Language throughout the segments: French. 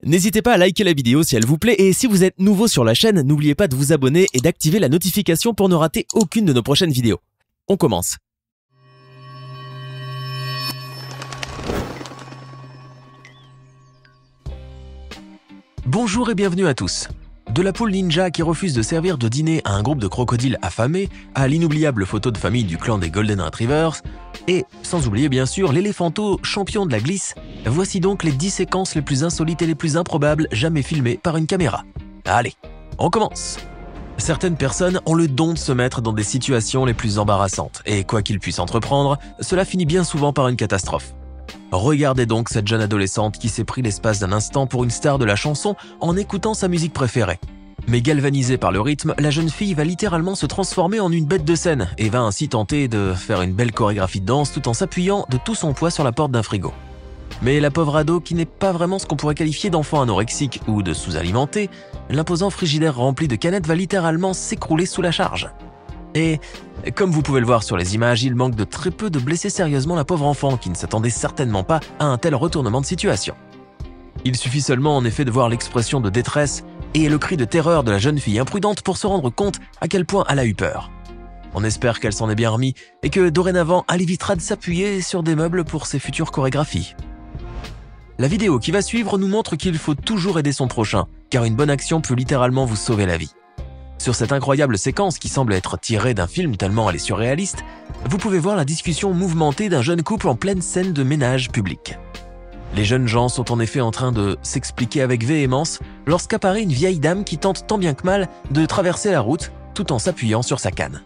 N'hésitez pas à liker la vidéo si elle vous plaît et si vous êtes nouveau sur la chaîne, n'oubliez pas de vous abonner et d'activer la notification pour ne rater aucune de nos prochaines vidéos. On commence. Bonjour et bienvenue à tous. De la poule ninja qui refuse de servir de dîner à un groupe de crocodiles affamés, à l'inoubliable photo de famille du clan des Golden Retrievers, et sans oublier bien sûr l'éléphanto champion de la glisse, voici donc les 10 séquences les plus insolites et les plus improbables jamais filmées par une caméra. Allez, on commence. Certaines personnes ont le don de se mettre dans des situations les plus embarrassantes, et quoi qu'ils puissent entreprendre, cela finit bien souvent par une catastrophe. Regardez donc cette jeune adolescente qui s'est pris l'espace d'un instant pour une star de la chanson en écoutant sa musique préférée. Mais galvanisée par le rythme, la jeune fille va littéralement se transformer en une bête de scène et va ainsi tenter de faire une belle chorégraphie de danse tout en s'appuyant de tout son poids sur la porte d'un frigo. Mais la pauvre ado, qui n'est pas vraiment ce qu'on pourrait qualifier d'enfant anorexique ou de sous-alimenté, l'imposant frigidaire rempli de canettes va littéralement s'écrouler sous la charge. Et comme vous pouvez le voir sur les images, il manque de très peu de blesser sérieusement la pauvre enfant qui ne s'attendait certainement pas à un tel retournement de situation. Il suffit seulement en effet de voir l'expression de détresse et le cri de terreur de la jeune fille imprudente pour se rendre compte à quel point elle a eu peur. On espère qu'elle s'en est bien remis et que dorénavant elle évitera de s'appuyer sur des meubles pour ses futures chorégraphies. La vidéo qui va suivre nous montre qu'il faut toujours aider son prochain, car une bonne action peut littéralement vous sauver la vie. Sur cette incroyable séquence qui semble être tirée d'un film tellement elle est surréaliste, vous pouvez voir la discussion mouvementée d'un jeune couple en pleine scène de ménage public. Les jeunes gens sont en effet en train de s'expliquer avec véhémence lorsqu'apparaît une vieille dame qui tente tant bien que mal de traverser la route tout en s'appuyant sur sa canne.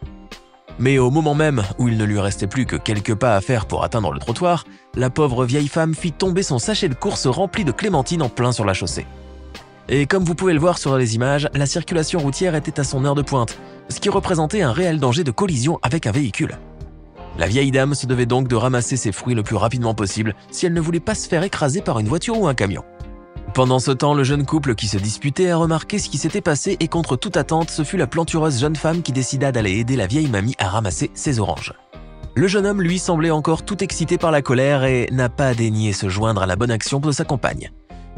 Mais au moment même où il ne lui restait plus que quelques pas à faire pour atteindre le trottoir, la pauvre vieille femme fit tomber son sachet de course rempli de clémentines en plein sur la chaussée. Et comme vous pouvez le voir sur les images, la circulation routière était à son heure de pointe, ce qui représentait un réel danger de collision avec un véhicule. La vieille dame se devait donc de ramasser ses fruits le plus rapidement possible si elle ne voulait pas se faire écraser par une voiture ou un camion. Pendant ce temps, le jeune couple qui se disputait a remarqué ce qui s'était passé et contre toute attente, ce fut la plantureuse jeune femme qui décida d'aller aider la vieille mamie à ramasser ses oranges. Le jeune homme, lui, semblait encore tout excité par la colère et n'a pas daigné se joindre à la bonne action de sa compagne.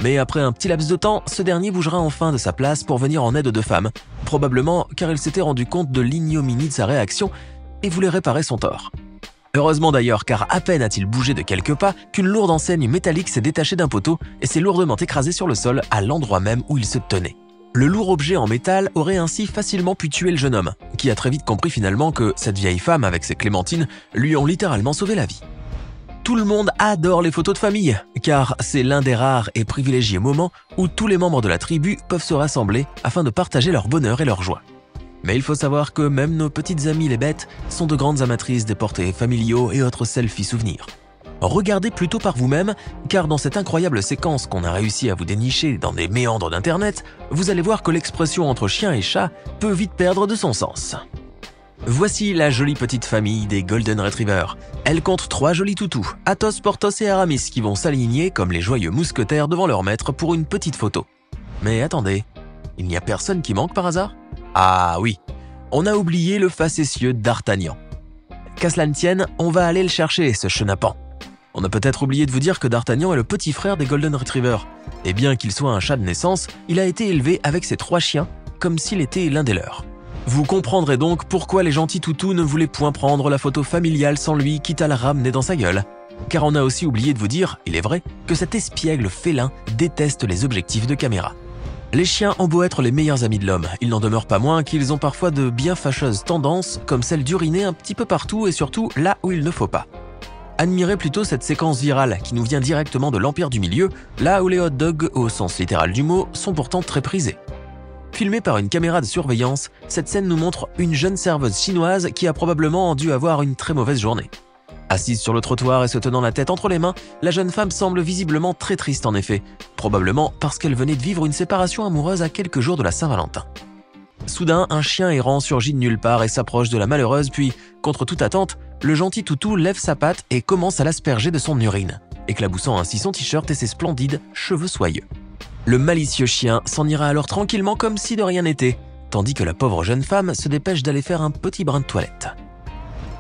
Mais après un petit laps de temps, ce dernier bougera enfin de sa place pour venir en aide aux deux femmes, probablement car il s'était rendu compte de l'ignominie de sa réaction et voulait réparer son tort. Heureusement d'ailleurs, car à peine a-t-il bougé de quelques pas qu'une lourde enseigne métallique s'est détachée d'un poteau et s'est lourdement écrasée sur le sol à l'endroit même où il se tenait. Le lourd objet en métal aurait ainsi facilement pu tuer le jeune homme, qui a très vite compris finalement que cette vieille femme avec ses clémentines lui ont littéralement sauvé la vie. Tout le monde adore les photos de famille, car c'est l'un des rares et privilégiés moments où tous les membres de la tribu peuvent se rassembler afin de partager leur bonheur et leur joie. Mais il faut savoir que même nos petites amies les bêtes sont de grandes amatrices des portraits familiaux et autres selfies souvenirs. Regardez plutôt par vous-même, car dans cette incroyable séquence qu'on a réussi à vous dénicher dans des méandres d'internet, vous allez voir que l'expression entre chien et chat peut vite perdre de son sens. Voici la jolie petite famille des Golden Retrievers. Elle compte 3 jolis toutous, Athos, Porthos et Aramis, qui vont s'aligner comme les joyeux mousquetaires devant leur maître pour une petite photo. Mais attendez, il n'y a personne qui manque par hasard ? Ah oui, on a oublié le facétieux D'Artagnan. Qu'à cela ne tienne, on va aller le chercher, ce chenapan. On a peut-être oublié de vous dire que D'Artagnan est le petit frère des Golden Retrievers. Et bien qu'il soit un chat de naissance, il a été élevé avec ses 3 chiens, comme s'il était l'un des leurs. Vous comprendrez donc pourquoi les gentils toutous ne voulaient point prendre la photo familiale sans lui, quitte à la ramener dans sa gueule. Car on a aussi oublié de vous dire, il est vrai, que cet espiègle félin déteste les objectifs de caméra. Les chiens ont beau être les meilleurs amis de l'homme, il n'en demeure pas moins qu'ils ont parfois de bien fâcheuses tendances, comme celle d'uriner un petit peu partout et surtout là où il ne faut pas. Admirez plutôt cette séquence virale qui nous vient directement de l'Empire du Milieu, là où les hot dogs, au sens littéral du mot, sont pourtant très prisés. Filmée par une caméra de surveillance, cette scène nous montre une jeune serveuse chinoise qui a probablement dû avoir une très mauvaise journée. Assise sur le trottoir et se tenant la tête entre les mains, la jeune femme semble visiblement très triste en effet, probablement parce qu'elle venait de vivre une séparation amoureuse à quelques jours de la Saint-Valentin. Soudain, un chien errant surgit de nulle part et s'approche de la malheureuse, puis, contre toute attente, le gentil toutou lève sa patte et commence à l'asperger de son urine, éclaboussant ainsi son t-shirt et ses splendides cheveux soyeux. Le malicieux chien s'en ira alors tranquillement comme si de rien n'était, tandis que la pauvre jeune femme se dépêche d'aller faire un petit brin de toilette.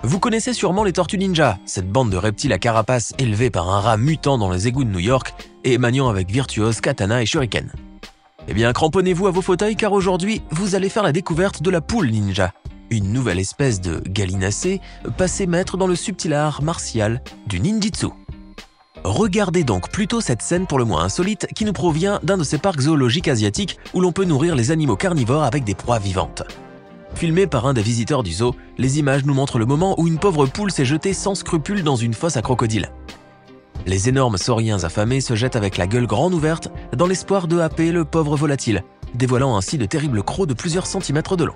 Vous connaissez sûrement les tortues ninja, cette bande de reptiles à carapace élevés par un rat mutant dans les égouts de New York et maniant avec virtuose katana et shuriken. Eh bien, cramponnez-vous à vos fauteuils car aujourd'hui, vous allez faire la découverte de la poule ninja, une nouvelle espèce de gallinacé passé maître dans le subtil art martial du ninjitsu. Regardez donc plutôt cette scène pour le moins insolite qui nous provient d'un de ces parcs zoologiques asiatiques où l'on peut nourrir les animaux carnivores avec des proies vivantes. Filmé par un des visiteurs du zoo, les images nous montrent le moment où une pauvre poule s'est jetée sans scrupule dans une fosse à crocodile. Les énormes sauriens affamés se jettent avec la gueule grande ouverte dans l'espoir de happer le pauvre volatile, dévoilant ainsi de terribles crocs de plusieurs centimètres de long.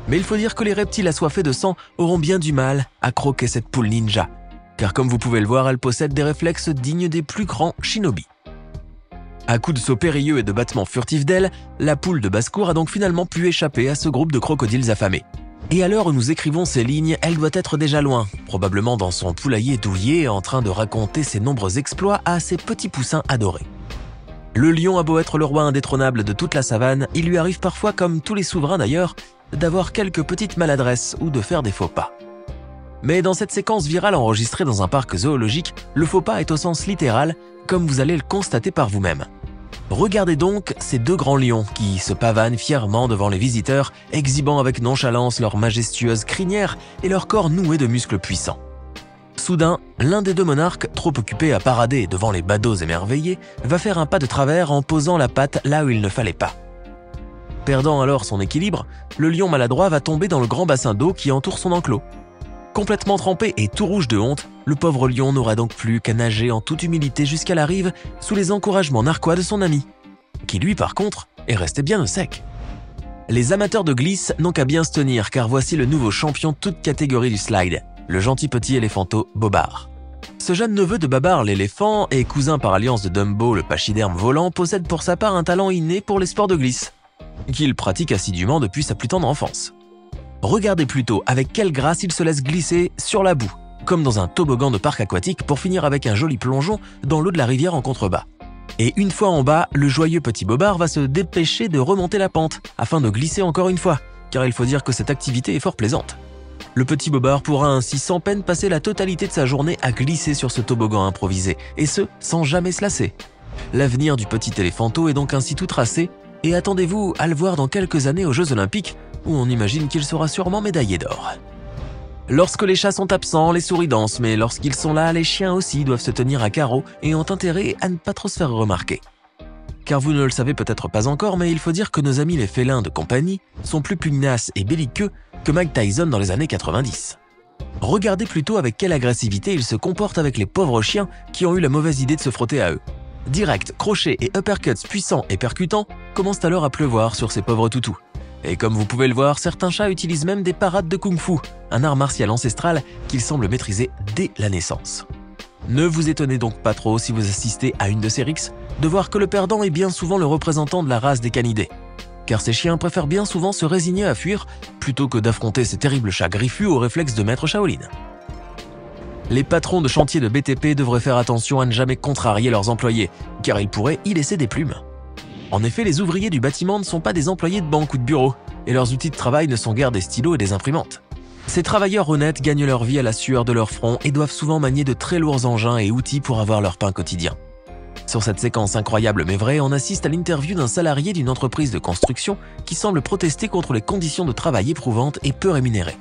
Mais il faut dire que les reptiles assoiffés de sang auront bien du mal à croquer cette poule ninja, car comme vous pouvez le voir, elle possède des réflexes dignes des plus grands shinobi. À coups de sauts périlleux et de battements furtifs d'ailes, la poule de basse-cour a donc finalement pu échapper à ce groupe de crocodiles affamés. Et à l'heure où nous écrivons ces lignes, elle doit être déjà loin, probablement dans son poulailler douillet, en train de raconter ses nombreux exploits à ses petits poussins adorés. Le lion a beau être le roi indétrônable de toute la savane, il lui arrive parfois, comme tous les souverains d'ailleurs, d'avoir quelques petites maladresses ou de faire des faux pas. Mais dans cette séquence virale enregistrée dans un parc zoologique, le faux pas est au sens littéral, comme vous allez le constater par vous-même. Regardez donc ces deux grands lions qui se pavanent fièrement devant les visiteurs, exhibant avec nonchalance leur majestueuse crinière et leur corps noué de muscles puissants. Soudain, l'un des deux monarques, trop occupé à parader devant les badauds émerveillés, va faire un pas de travers en posant la patte là où il ne fallait pas. Perdant alors son équilibre, le lion maladroit va tomber dans le grand bassin d'eau qui entoure son enclos. Complètement trempé et tout rouge de honte, le pauvre lion n'aura donc plus qu'à nager en toute humilité jusqu'à la rive sous les encouragements narquois de son ami, qui lui par contre est resté bien au sec. Les amateurs de glisse n'ont qu'à bien se tenir car voici le nouveau champion toute catégorie du slide, le gentil petit éléphanto Bobar. Ce jeune neveu de Babar l'éléphant et cousin par alliance de Dumbo le pachyderme volant possède pour sa part un talent inné pour les sports de glisse, qu'il pratique assidûment depuis sa plus tendre enfance. Regardez plutôt avec quelle grâce il se laisse glisser sur la boue, comme dans un toboggan de parc aquatique pour finir avec un joli plongeon dans l'eau de la rivière en contrebas. Et une fois en bas, le joyeux petit Bobard va se dépêcher de remonter la pente afin de glisser encore une fois, car il faut dire que cette activité est fort plaisante. Le petit Bobard pourra ainsi sans peine passer la totalité de sa journée à glisser sur ce toboggan improvisé, et ce, sans jamais se lasser. L'avenir du petit éléphanto est donc ainsi tout tracé, et attendez-vous à le voir dans quelques années aux Jeux Olympiques, où on imagine qu'il sera sûrement médaillé d'or. Lorsque les chats sont absents, les souris dansent, mais lorsqu'ils sont là, les chiens aussi doivent se tenir à carreau et ont intérêt à ne pas trop se faire remarquer. Car vous ne le savez peut-être pas encore, mais il faut dire que nos amis les félins de compagnie sont plus pugnaces et belliqueux que Mike Tyson dans les années 90. Regardez plutôt avec quelle agressivité ils se comportent avec les pauvres chiens qui ont eu la mauvaise idée de se frotter à eux. Direct, crochets et uppercuts puissants et percutants commencent alors à pleuvoir sur ces pauvres toutous. Et comme vous pouvez le voir, certains chats utilisent même des parades de kung-fu, un art martial ancestral qu'ils semblent maîtriser dès la naissance. Ne vous étonnez donc pas trop si vous assistez à une de ces rixes, de voir que le perdant est bien souvent le représentant de la race des canidés. Car ces chiens préfèrent bien souvent se résigner à fuir, plutôt que d'affronter ces terribles chats griffus aux réflexes de maître Shaolin. Les patrons de chantier de BTP devraient faire attention à ne jamais contrarier leurs employés, car ils pourraient y laisser des plumes. En effet, les ouvriers du bâtiment ne sont pas des employés de banque ou de bureau, et leurs outils de travail ne sont guère des stylos et des imprimantes. Ces travailleurs honnêtes gagnent leur vie à la sueur de leur front et doivent souvent manier de très lourds engins et outils pour avoir leur pain quotidien. Sur cette séquence incroyable mais vraie, on assiste à l'interview d'un salarié d'une entreprise de construction qui semble protester contre les conditions de travail éprouvantes et peu rémunérées.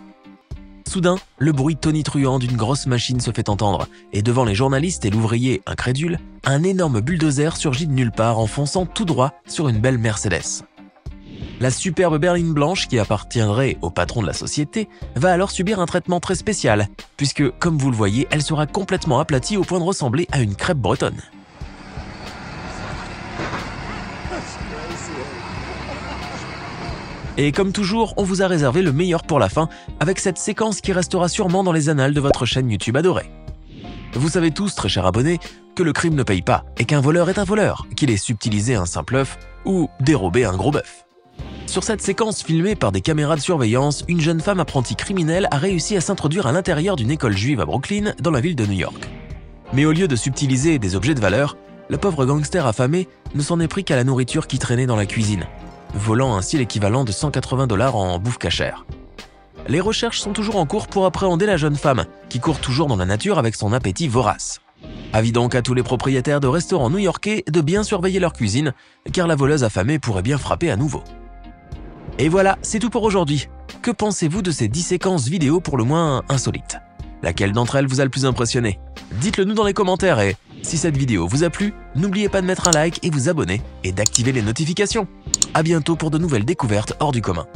Soudain, le bruit tonitruant d'une grosse machine se fait entendre, et devant les journalistes et l'ouvrier incrédule, un énorme bulldozer surgit de nulle part en fonçant tout droit sur une belle Mercedes. La superbe berline blanche qui appartiendrait au patron de la société va alors subir un traitement très spécial, puisque, comme vous le voyez, elle sera complètement aplatie au point de ressembler à une crêpe bretonne. Et comme toujours, on vous a réservé le meilleur pour la fin, avec cette séquence qui restera sûrement dans les annales de votre chaîne YouTube adorée. Vous savez tous, très chers abonnés, que le crime ne paye pas, et qu'un voleur est un voleur, qu'il ait subtilisé un simple œuf, ou dérobé un gros bœuf. Sur cette séquence filmée par des caméras de surveillance, une jeune femme apprentie criminelle a réussi à s'introduire à l'intérieur d'une école juive à Brooklyn, dans la ville de New York. Mais au lieu de subtiliser des objets de valeur, le pauvre gangster affamé ne s'en est pris qu'à la nourriture qui traînait dans la cuisine, volant ainsi l'équivalent de 180 $ en bouffe cachère. Les recherches sont toujours en cours pour appréhender la jeune femme, qui court toujours dans la nature avec son appétit vorace. Avis donc à tous les propriétaires de restaurants new-yorkais de bien surveiller leur cuisine, car la voleuse affamée pourrait bien frapper à nouveau. Et voilà, c'est tout pour aujourd'hui. Que pensez-vous de ces 10 séquences vidéo pour le moins insolites? Laquelle d'entre elles vous a le plus impressionné? Dites-le nous dans les commentaires et si cette vidéo vous a plu, n'oubliez pas de mettre un like et vous abonner et d'activer les notifications. À bientôt pour de nouvelles découvertes hors du commun.